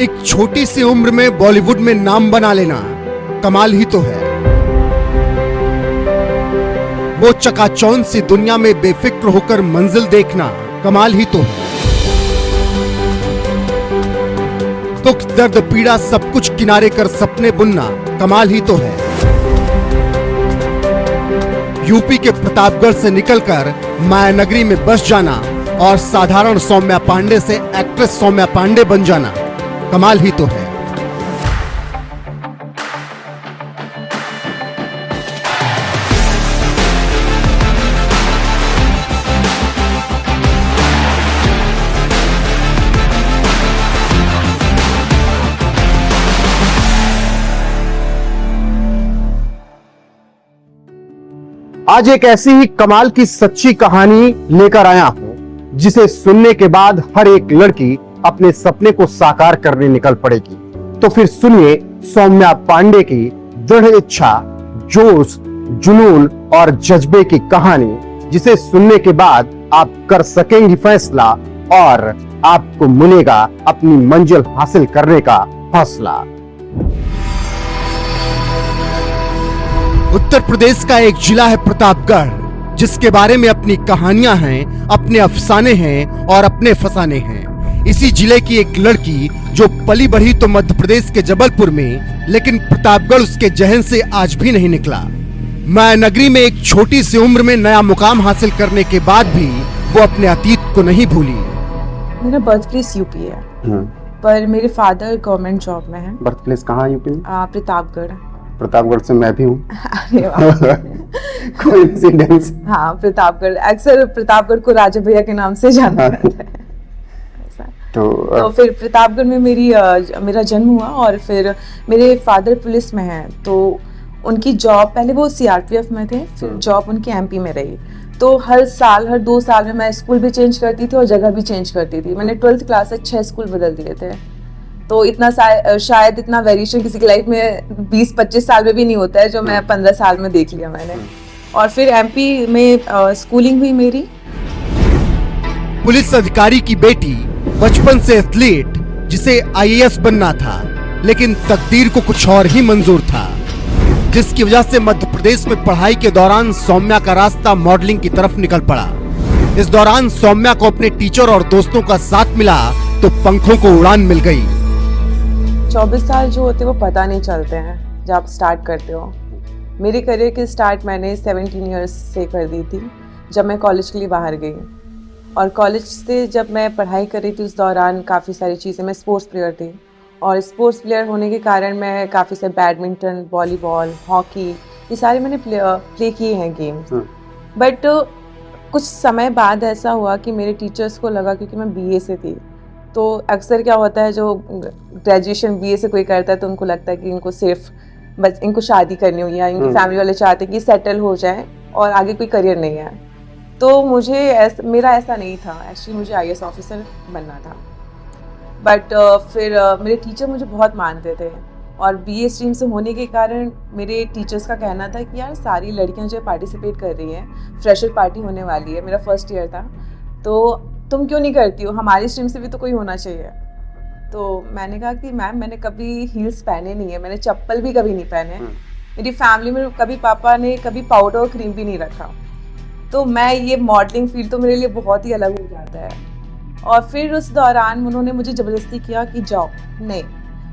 एक छोटी सी उम्र में बॉलीवुड में नाम बना लेना कमाल ही तो है। वो चकाचौंध सी दुनिया में बेफिक्र होकर मंजिल देखना कमाल ही तो है। दुख दर्द पीड़ा सब कुछ किनारे कर सपने बुनना कमाल ही तो है। यूपी के प्रतापगढ़ से निकलकर मायानगरी में बस जाना और साधारण सौम्या पांडे से एक्ट्रेस सौम्या पांडे बन जाना कमाल ही तो है। आज एक ऐसी ही कमाल की सच्ची कहानी लेकर आया हूं जिसे सुनने के बाद हर एक लड़की अपने सपने को साकार करने निकल पड़ेगी। तो फिर सुनिए सौम्या पांडे की दृढ़ इच्छा, जोश, जुनून और जज्बे की कहानी, जिसे सुनने के बाद आप कर सकेंगी फैसला और आपको मिलेगा अपनी मंजिल हासिल करने का हौसला। उत्तर प्रदेश का एक जिला है प्रतापगढ़, जिसके बारे में अपनी कहानियां हैं, अपने अफसाने हैं और अपने फसाने हैं। इसी जिले की एक लड़की जो पली बढ़ी तो मध्य प्रदेश के जबलपुर में, लेकिन प्रतापगढ़ उसके जहन से आज भी नहीं निकला। मायानगरी में एक छोटी सी उम्र में नया मुकाम हासिल करने के बाद भी वो अपने अतीत को नहीं भूली। मेरा बर्थ प्लेस यूपी है, पर मेरे फादर गवर्नमेंट जॉब में है। बर्थ प्लेस कहाँ यूपी में? प्रतापगढ़। प्रतापगढ़ से मैं भी हूँ। कोइंसिडेंस। हाँ, प्रतापगढ़। अक्सर प्रतापगढ़ को राजा भैया के नाम से जाना जाता है। तो फिर प्रतापगढ़ में मेरा जन्म हुआ और फिर मेरे फादर पुलिस में हैं, तो उनकी जॉब, पहले वो सीआरपीएफ में थे, फिर जॉब उनकी एमपी में रही। तो हर 2 साल में मैं स्कूल भी चेंज करती थी और जगह भी चेंज करती थी। मैंने 12th क्लास से 6 स्कूल बदल दिए थे। तो इतना शायद इतना वेरिएशन किसी की लाइफ में 20-25 साल में भी नहीं होता है, जो मैं 15 साल में देख लिया मैंने। और फिर एमपी में स्कूलिंग हुई मेरी। पुलिस अधिकारी की बेटी, बचपन से एथलीट, जिसे आईएएस बनना था, लेकिन तकदीर को कुछ और ही मंजूर था, जिसकी वजह से मध्य प्रदेश में पढ़ाई के दौरान सौम्या का रास्ता मॉडलिंग की तरफ निकल पड़ा। इस दौरान सौम्या को अपने टीचर और दोस्तों का साथ मिला तो पंखों को उड़ान मिल गई। 24 साल जो होते हैं वो पता नहीं चलते हैं जब आप स्टार्ट करते हो। मेरे करियर की स्टार्ट मैंने 17 ईयर्स से कर दी थी, जब मैं कॉलेज के लिए बाहर गई। और कॉलेज से जब मैं पढ़ाई कर रही थी उस दौरान काफ़ी सारी चीज़ें, मैं स्पोर्ट्स प्लेयर थी और स्पोर्ट्स प्लेयर होने के कारण मैं काफ़ी सारे बैडमिंटन, वॉलीबॉल, हॉकी, ये सारे मैंने प्ले किए हैं गेम्स। बट कुछ समय बाद ऐसा हुआ कि मेरे टीचर्स को लगा, क्योंकि मैं बीए से थी, तो अक्सर क्या होता है जो ग्रेजुएशन बीए से कोई करता है तो उनको लगता है कि इनको सिर्फ इनको शादी करनी हुई है, इनकी फैमिली वाले चाहते हैं कि सेटल हो जाए और आगे कोई करियर नहीं है। तो मेरा ऐसा नहीं था। एक्चुअली मुझे आईएएस ऑफिसर बनना था। बट फिर मेरे टीचर मुझे बहुत मानते थे और बीए स्ट्रीम से होने के कारण मेरे टीचर्स का कहना था कि यार सारी लड़कियां जो पार्टिसिपेट कर रही हैं, फ्रेशर पार्टी होने वाली है, मेरा फर्स्ट ईयर था, तो तुम क्यों नहीं करती हो, हमारी स्ट्रीम से भी तो कोई होना चाहिए। तो मैंने कहा कि मैम मैंने कभी हील्स पहने नहीं है, मैंने चप्पल भी कभी नहीं पहने, मेरी फैमिली में कभी पापा ने कभी पाउडर और क्रीम भी नहीं रखा, तो मैं ये मॉडलिंग फील्ड तो मेरे लिए बहुत ही अलग हो जाता है। और फिर उस दौरान उन्होंने मुझे ज़बरदस्ती किया कि जाओ, नहीं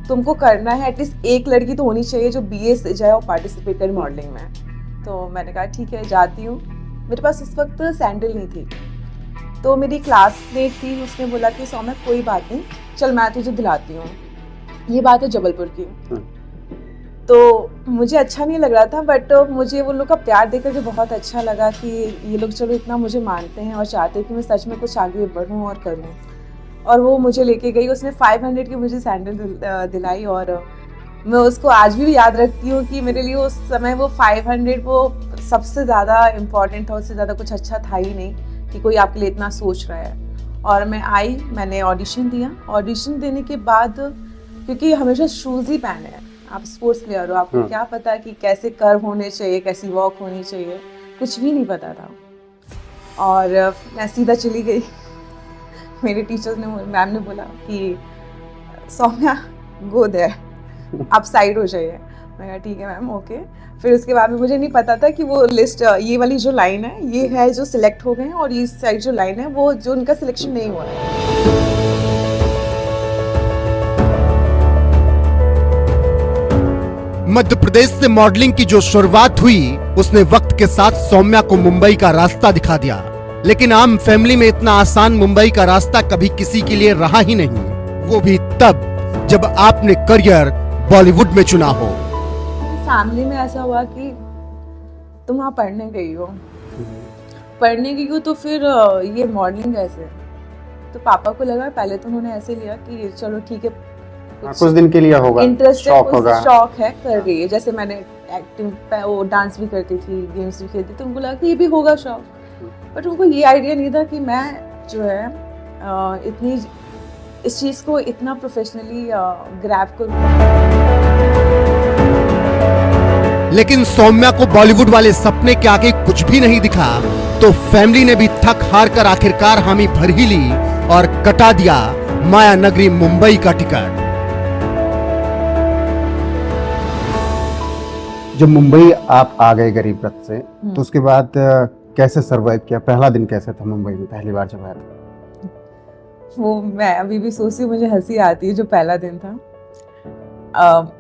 तुमको करना है, एटलीस्ट एक लड़की तो होनी चाहिए जो बीए से जाए और पार्टिसिपेट करे मॉडलिंग में। तो मैंने कहा ठीक है जाती हूँ। मेरे पास उस वक्त सैंडल नहीं थी, तो मेरी क्लासमेट थी, उसने बोला कि सौम्या कोई बात नहीं, चल मैं तुझे दिलाती हूँ। ये बात है जबलपुर की। तो मुझे अच्छा नहीं लग रहा था, बट मुझे वो लोग का प्यार देकर के बहुत अच्छा लगा कि ये लोग चलो इतना मुझे मानते हैं और चाहते हैं कि मैं सच में कुछ आगे बढ़ूँ और करूँ। और वो मुझे लेके गई, उसने 500 की मुझे सैंडल दिलाई और मैं उसको आज भी याद रखती हूँ कि मेरे लिए उस समय वो 500 वो सबसे ज़्यादा इम्पॉर्टेंट था, उससे ज़्यादा कुछ अच्छा था ही नहीं कि कोई आपके लिए इतना सोच रहा है। और मैं आई, मैंने ऑडिशन दिया। ऑडिशन देने के बाद, क्योंकि हमेशा शूज़ ही पहने हैं, आप स्पोर्ट्स प्लेयर हो, आपको क्या पता कि कैसे कर्व होने चाहिए, कैसी वॉक होनी चाहिए, कुछ भी नहीं पता था। और मैं सीधा चली गई। मेरे टीचर्स ने, मैम ने बोला कि सौम्या गो देयर, आप साइड हो जाइए। मैं कहा ठीक है मैम, ओके। फिर उसके बाद में मुझे नहीं पता था कि वो लिस्ट, ये वाली जो लाइन है ये है जो सिलेक्ट हो गए हैं, और इस साइड जो लाइन है वो जो उनका सिलेक्शन नहीं हुआ है। मध्य प्रदेश से मॉडलिंग की जो शुरुआत हुई, उसने वक्त के साथ सौम्या को मुंबई का रास्ता दिखा दिया। लेकिन आम फैमिली में इतना आसान मुंबई का रास्ता कभी किसी के लिए रहा ही नहीं, वो भी तब जब आपने करियर बॉलीवुड में चुना हो। फैमिली में ऐसा हुआ कि तुम वहाँ पढ़ने गई हो, तो फिर ये मॉडलिंग कैसे? तो पापा को लगा, पहले तो उन्होंने ऐसे लिया कि चलो ठीक है, कुछ दिन के लिए होगा, इंटरेस्ट शौक होगा, शौक है, कर रही है। जैसे मैंने एक्टिंग, वो डांस भी करती थी, गेम्स भी खेलती थी, तो उनको लगा कि ये भी होगा शौक। बट उनको ये आइडिया नहीं था कि मैं जो है इतनी इस चीज़ को इतना प्रोफेशनली ग्रैब करूँ। लेकिन सौम्या को बॉलीवुड वाले सपने के आगे कुछ भी नहीं दिखा, तो फैमिली ने भी थक हार कर आखिरकार हामी भर ही ली और कटा दिया माया नगरी मुंबई का टिकट। जब मुंबई आप आ गए गरीब रथ से, तो उसके बाद कैसे सरवाइव किया? पहला दिन कैसे था मुंबई में पहली बार जब आया था? वो मैं अभी भी सोचती हूँ, मुझे हंसी आती है जो पहला दिन था।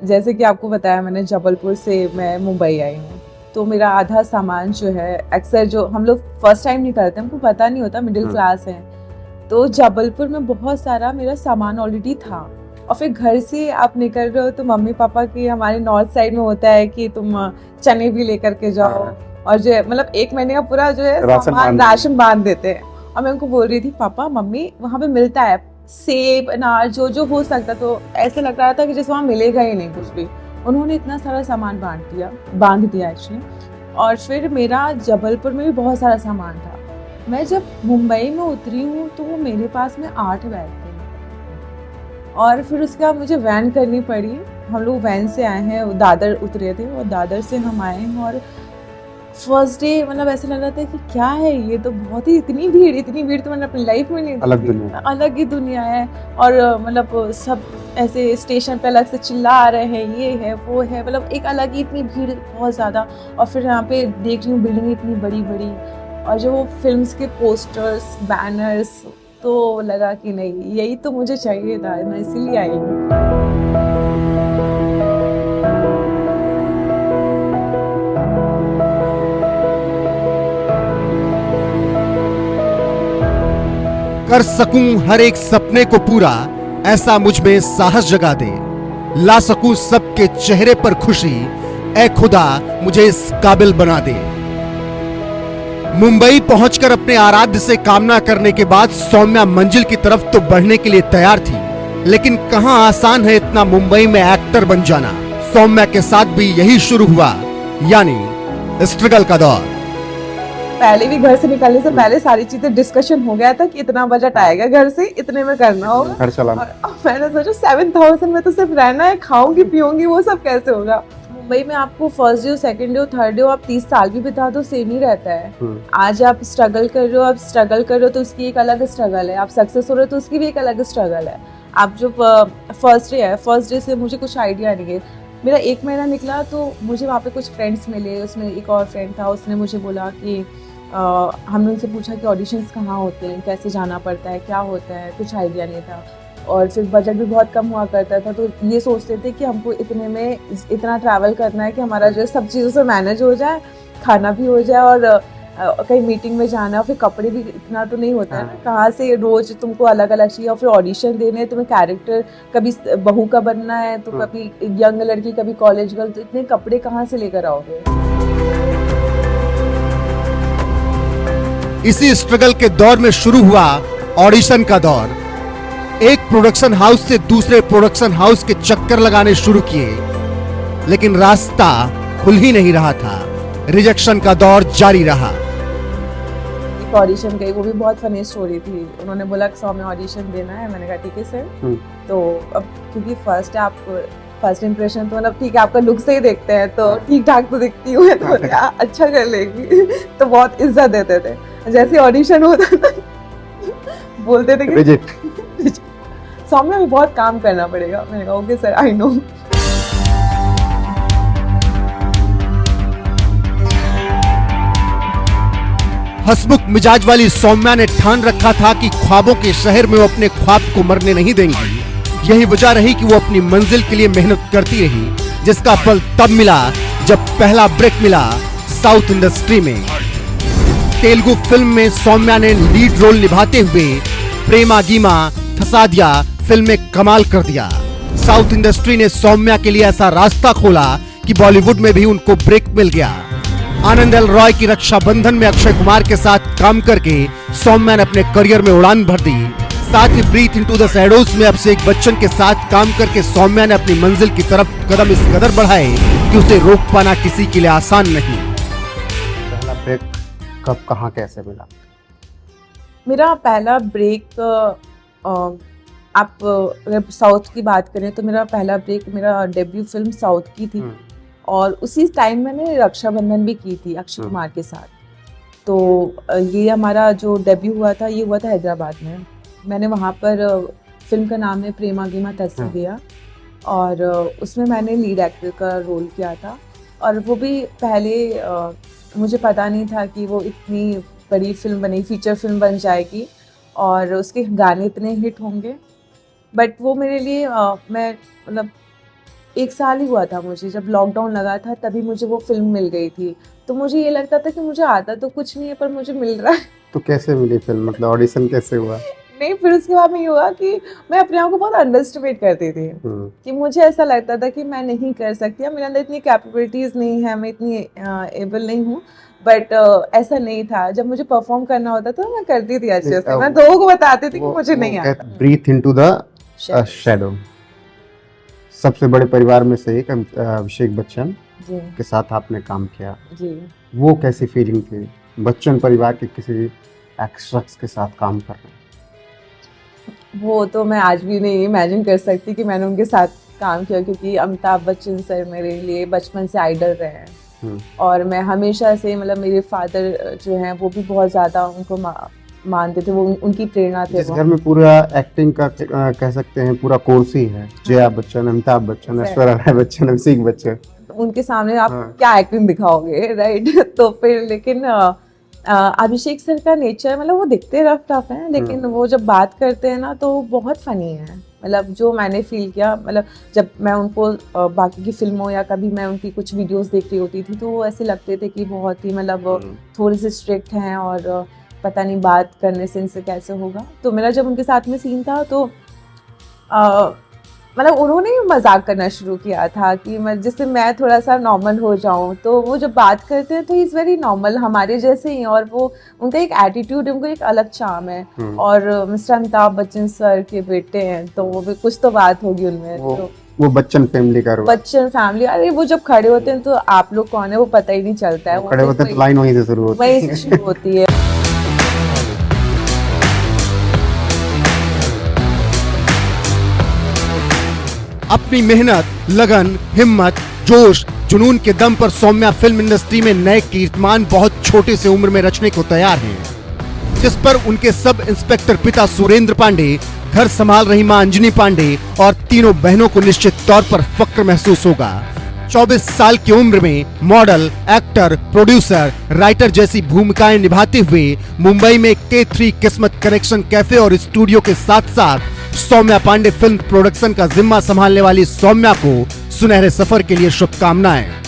जैसे कि आपको बताया मैंने, जबलपुर से मैं मुंबई आई हूँ, तो मेरा आधा सामान जो है, अक्सर जो हम लोग फर्स्ट टाइम निकलते हैं, हमको पता नहीं होता, मिडिल क्लास है, तो जबलपुर में बहुत सारा मेरा सामान ऑलरेडी था। और फिर घर से आप निकल रहे हो तो मम्मी पापा की, हमारे नॉर्थ साइड में होता है कि तुम चने भी लेकर के जाओ, और जो मतलब 1 महीने का पूरा जो है सामान राशन बांध देते हैं। और मैं उनको बोल रही थी, पापा मम्मी वहाँ पे मिलता है सेब, अनार, जो जो हो सकता, तो ऐसे लग रहा था कि जैसे वहाँ मिलेगा ही नहीं कुछ भी। उन्होंने इतना सारा सामान बांध दिया एक्चुअली। और फिर मेरा जबलपुर में भी बहुत सारा सामान था। मैं जब मुंबई में उतरी हूँ तो वो मेरे पास में 8 बैग थे, और फिर उसके बाद मुझे वैन करनी पड़ी। हम लोग वैन से आए हैं, दादर उतरे थे, और दादर से हम आए हैं। और फर्स्ट डे मतलब ऐसा लग रहा था कि क्या है ये, तो बहुत ही इतनी भीड़ तो मैंने अपनी लाइफ में नहीं, अलग ही दुनिया है। और मतलब सब ऐसे स्टेशन पे अलग से चिल्ला रहे हैं, ये है वो है, मतलब एक अलग ही इतनी भीड़, बहुत ज़्यादा। और फिर यहाँ पे देख रही हूँ बिल्डिंग इतनी बड़ी बड़ी, और जो वो फिल्म्स के पोस्टर्स, बैनर्स, तो लगा कि नहीं, यही तो मुझे चाहिए था, मैं इसीलिए आई हूँ। कर सकूं हर एक सपने को पूरा, ऐसा मुझ में साहस जगा दे, ला सकूं सबके चेहरे पर खुशी, ऐ खुदा मुझे इस काबिल बना दे। मुंबई पहुंचकर अपने आराध्य से कामना करने के बाद सौम्या मंजिल की तरफ तो बढ़ने के लिए तैयार थी, लेकिन कहां आसान है इतना मुंबई में एक्टर बन जाना। सौम्या के साथ भी यही शुरू हुआ, यानी स्ट्रगल का दौर। पहले भी घर से निकलने से पहले सारी चीजें डिस्कशन हो गया था कि इतना बजट आएगा घर से, इतने में करना होगा घर चलाना। और मैंने सोचा 7,000 में तो सिर्फ रहना है, खाऊंगी पीऊंगी, वो सब कैसे होगा। मुंबई में आपको first day, second day, third day, आप 30 साल भी बिता दो सेम ही रहता है। आज आप स्ट्रगल कर रहे हो तो उसकी एक अलग स्ट्रगल है, आप सक्सेस हो रहे हो तो उसकी भी एक अलग स्ट्रगल है। आप जो फर्स्ट डे से मुझे कुछ आइडिया नहीं है, मेरा 1 महीना निकला तो मुझे वहाँ पे कुछ फ्रेंड्स मिले। उसमें एक और फ्रेंड था, उसने मुझे बोला कि हमने उनसे पूछा कि ऑडिशंस कहाँ होते हैं, कैसे जाना पड़ता है, क्या होता है, कुछ आइडिया नहीं था। और फिर बजट भी बहुत कम हुआ करता था, तो ये सोचते थे कि हमको इतने में इतना ट्रैवल करना है कि हमारा जो सब चीज़ों से मैनेज हो जाए, खाना भी हो जाए, और कहीं मीटिंग में जाना है, फिर कपड़े भी इतना तो नहीं होता है ना, कहाँ से रोज तुमको अलग अलग चाहिए। और फिर ऑडिशन देने हैं, तुम्हें कैरेक्टर कभी बहू का बनना है, तो कभी यंग लड़की, कभी कॉलेज गर्ल, तो इतने कपड़े कहाँ से लेकर आओगे। इसी स्ट्रगल के दौर में शुरू हुआ ऑडिशन का दौर। एक प्रोडक्शन हाउस से दूसरे प्रोडक्शन हाउस के चक्कर लगाने शुरू किए, लेकिन रास्ता खुल ही नहीं रहा था। रिजेक्शन का दौर जारी रहा। एक ऑडिशन गई, वो भी बहुत फनी स्टोरी थी। उन्होंने बोला कि 100 में ऑडिशन देना है, मैंने कहा ठीक है सर। तो अब क्योंकि फर्स्ट इंप्रेशन तो मतलब ठीक है, आपका लुक से ही देखते हैं तो ठीक ठाक तो दिखती हूँ, तो अच्छा कर लेगी, तो बहुत इज्जत देते थे। जैसे ऑडिशन होता था बोलते थे कि 100 सौम्या में बहुत काम करना पड़ेगा। मैंने कहा ओके सर, आई नो। हंसमुख मिजाज वाली सौम्या ने ठान रखा था कि ख्वाबों के शहर में वो अपने ख्वाब को मरने नहीं देंगी। यही वजह रही कि वो अपनी मंजिल के लिए मेहनत करती रही, जिसका फल तब मिला जब पहला ब्रेक मिला साउथ इंडस्ट्री में। तेलुगु फिल्म में सौम्या ने लीड रोल निभाते हुए प्रेमा गीमा थसादिया फिल्म में कमाल कर दिया। साउथ इंडस्ट्री ने सौम्या के लिए ऐसा रास्ता खोला कि बॉलीवुड में भी उनको ब्रेक मिल गया। आनंद एल रॉय की रक्षाबंधन में अक्षय कुमार के साथ काम करके सौम्या ने अपने करियर में उड़ान भर दी। साथ ही ब्रीथ इनटू द शैडोज में अभिषेक बच्चन के साथ काम करके सौम्या ने अपनी मंजिल की तरफ कदम इस कदर बढ़ाए कि उसे रोक पाना किसी के लिए आसान नहीं। पहला ब्रेक कब, कहां, कैसे मिला? मेरा पहला ब्रेक, आप अगर साउथ की बात करें तो मेरा पहला ब्रेक, मेरा डेब्यू फिल्म साउथ की थी और उसी टाइम मैंने रक्षाबंधन भी की थी अक्षय कुमार के साथ। तो ये हमारा जो डेब्यू हुआ था ये हुआ था हैदराबाद में। मैंने वहाँ पर, फिल्म का नाम है प्रेमा गीमा थसादिया और उसमें मैंने लीड एक्टर का रोल किया था। और वो भी पहले मुझे पता नहीं था कि वो इतनी बड़ी फिल्म बनी, फीचर फिल्म बन जाएगी और उसके गाने इतने हिट होंगे। बट वो मेरे लिए मैं मतलब 1 साल ही हुआ था मुझे, जब लॉकडाउन लगा था तभी मुझे वो फिल्म मिल गई थी। तो मुझे ये लगता था कि मुझे आता तो कुछ नहीं है पर मुझे मिल रहा है। तो कैसे मिली फिल्म, मतलब ऑडिशन कैसे हुआ? नहीं, फिर उसके बाद में ये हुआ कि मैं अपने आप को बहुत अंडरएस्टिमेट करती थी कि मुझे ऐसा लगता था कि मैं नहीं कर सकती, मेरे अंदर इतनी कैपेबिलिटीज नहीं है, मैं इतनी एबल नहीं हूँ। बट ऐसा नहीं था, जब मुझे परफॉर्म करना होता था मैं करती थी अच्छे से। मैं लोगों को बताती थी कि मुझे नहीं आता। ब्रीथ इनटू द शैडो सबसे बड़े परिवार में से एक अभिषेक बच्चन के साथ आपने काम किया जी। वो कैसी फीलिंग थी, बच्चन परिवार के किसी शख्स के साथ काम कर रहे हैं? वो तो मैं आज भी नहीं इमेजिन कर सकती कि मैंने उनके साथ काम किया, क्योंकि अमिताभ बच्चन सर मेरे लिए बचपन से आइडल रहे हैं और मैं हमेशा से, मतलब मेरे फादर जो हैं वो भी बहुत ज़्यादा उनको मानते थे, वो उनकी प्रेरणा थे। जिस घर में पूरा एक्टिंग का कह सकते हैं पूरा कोर्स ही है, जया बच्चन, अमिताभ बच्चन, ऐश्वर्या राय बच्चन, अभिषेक बच्चन, उनके सामने आप क्या एक्टिंग दिखाओगे, राइट? तो फिर लेकिन अभिषेक सर का नेचर, मतलब वो दिखते रफ टफ हैं लेकिन वो जब बात करते हैं ना तो बहुत फनी है। मतलब जो मैंने फील किया, मतलब जब मैं उनको बाकी की फिल्मों या कभी मैं उनकी कुछ वीडियोस देख रही होती थी तो वो ऐसे लगते थे कि बहुत ही मतलब थोड़े से स्ट्रिक्ट हैं और पता नहीं बात करने से इनसे कैसे होगा। तो मेरा जब उनके साथ में सीन था तो मतलब उन्होंने मजाक करना शुरू किया था कि जिससे मैं थोड़ा सा नॉर्मल हो जाऊं। तो वो जब बात करते हैं तो ही इज़ वेरी नॉर्मल, हमारे जैसे ही, और वो उनका एक एटीट्यूड, उनको एक अलग चार्म है। और मिस्टर अमिताभ बच्चन सर के बेटे हैं तो वो भी कुछ तो बात होगी उनमें। तो वो बच्चन फैमिली का रोल, बच्चन फैमिली, अरे वो जब खड़े होते हैं तो आप लोग कौन है वो पता ही नहीं चलता है। खड़े होते हैं तो लाइन वहीं से शुरू होती है, वहीं से शुरू होती है। अपनी मेहनत, लगन, हिम्मत, जोश, जुनून के दम पर सौम्या फिल्म इंडस्ट्री में नए कीर्तिमान बहुत छोटे से उम्र में रचने को तैयार हैं, जिस पर उनके सब इंस्पेक्टर पिता सुरेंद्र पांडे, घर संभाल रही मां अंजनी पांडे और तीनों बहनों को निश्चित तौर पर फक्र महसूस होगा। 24 साल की उम्र में मॉडल, एक्टर, प्रोड्यूसर, राइटर जैसी भूमिकाएं निभाते हुए मुंबई में K3 किस्मत कनेक्शन कैफे और स्टूडियो के साथ साथ सौम्या पांडे फिल्म प्रोडक्शन का जिम्मा संभालने वाली सौम्या को सुनहरे सफर के लिए शुभकामनाएं।